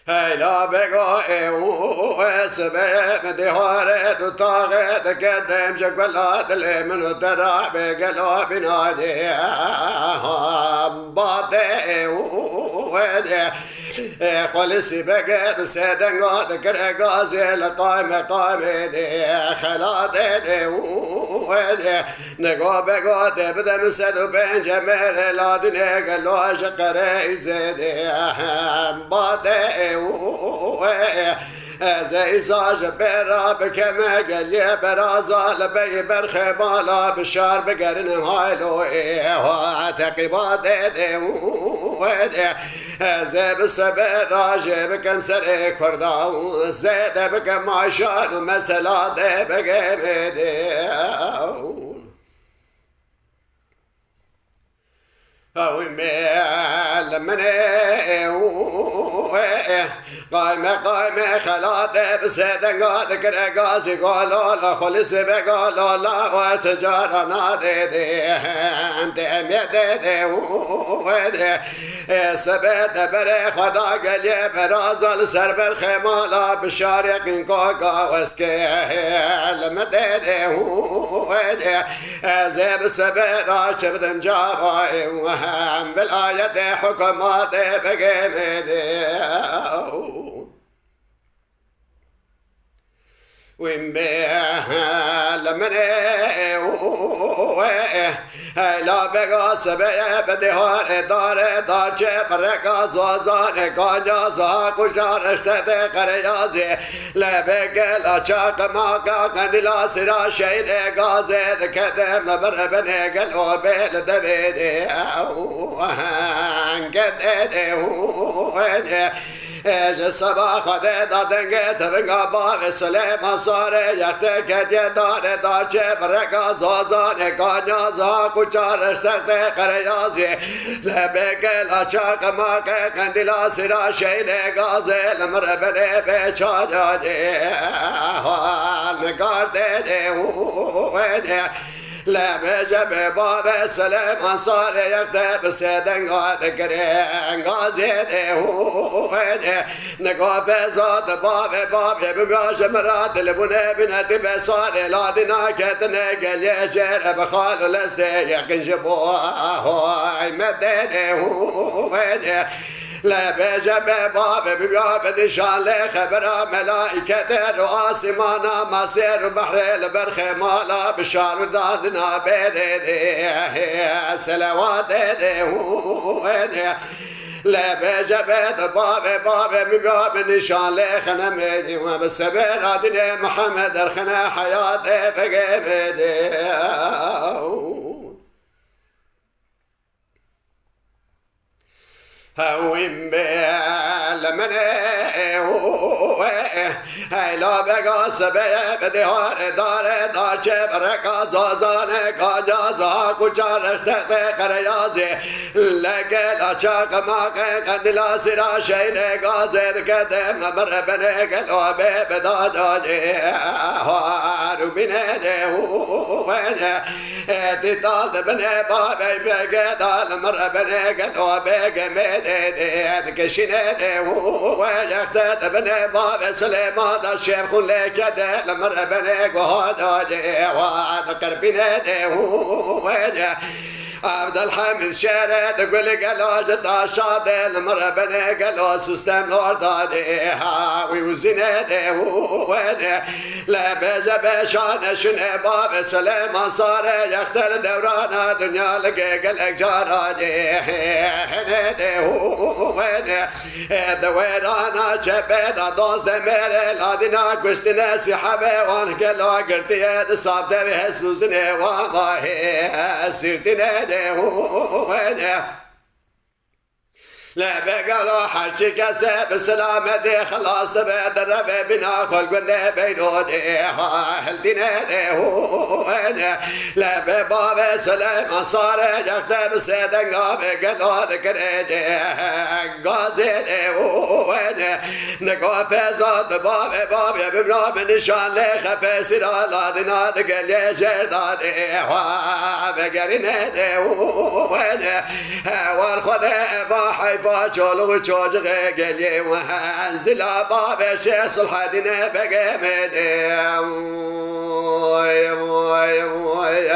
هلا بقى سبب دهارة وطاغة قدم شكلات اللي منو ترى بقلو بنادي باطي ودي خلصي بقى بسيدن قادك رقازي لقايمة قايمة دي خلادي دي ودي نقو بقى بدا مسدو بين جميل لادني قلو شقري زيدي باطي زي زاج برا بكما قال لي برازا لبي برخي بالا بالشار بقرن هايلو وتقيبات دي ودي زي بالسبر راجي بكم سري كردا زيد بكم عشان ومسلا دي بقيمدي قايمة خلاطة بسيدن قادك رقازي قولوا لا خلص بقولوا لا وتجارة نادي دي ميدي دي ودي سبت بري خدا قلي برازل سرب الخمالة بشارق كوكا وسكي المدي دي ودي زيب السبت راشب دمجابي وهم بالآية حكمات بقيمدي وين بيه لمني لا بقى سبيع بدهار دار جبر قازوزان قاجازا كشار اشتد قريازي لا بقى لا شاق ما قاقن لا سرا شيد قازد كدم لبر بني قلو بيل دبيدي انقددي الصباح خديدا دنقيت بنقابا سليمان صاري يختك دار دار جبر قازوزان قاجازا كشار اشتد قريازي لا بقى لا شاق ما قاقن لا سرا شيد قازد لمر بني بيشاجي نقاردي ودي لا بجب باب سليمان صار يكتب سيدن قاد كرين غازيدي ودي نقاب زاد باب بمياج مراد لبني بنادي بصار لادنا كتنا قال يجر بخال لسدي يقن جبوه مددي ودي لا بجب باب باب نشان خبر ملائكة رؤاس مانا مسير بحر البرخ مالا بشار دادنا بيدي سلوات دي لا بجب باب نشان خنمي وبالسبيل هادني محمد الخنا حياتي بقيمدي هوين بالمني لا بقى سبيع بدهار دار جبر قازوزان قاجازا كشار اشتد قريازي لقى لا شاق ما قد لا سرا شيد قازد قدم مر بني قلو ببداجي هارو بنادي تطال بني بابي بقدال مر بني قلو بقمد كشنادي ويختد بني باب سليمان الشيخ لكده لمر بني قهدادي وذكر بنادي عبد الحميد شارد قل قالوا جدا شادي لمر بني قالوا سستم لوردادي هاوي وزنادي ودي لا بزب شان شنو باب سليمان صار يختل دورانا دنيا لقى قلق جارادي هنادي ودي دويرانا شبيدا دوست ميري لادنا قشت ناسي حبي وان قالوا قرتي صاب دبي حسب وزني وما هي سيرتي نادي لا بقالو حرشي كسب سلامة دي خلاص تبعد الربي بنا خلق ونده بينو دي هلتنا دي هوانا لا بباب سلام صار يختب سيدن قابي قلو دكري دي قازي دي هوانا نقو فيزاد بابي بابي ببنا من نشان لي خبي سيرالا دينا دقل يجردا دي بقرنا دي هوانا والخده باحي باجولو جوجغ قلي وهنزل باب شيخ الحدينة بقيمد موي موي موي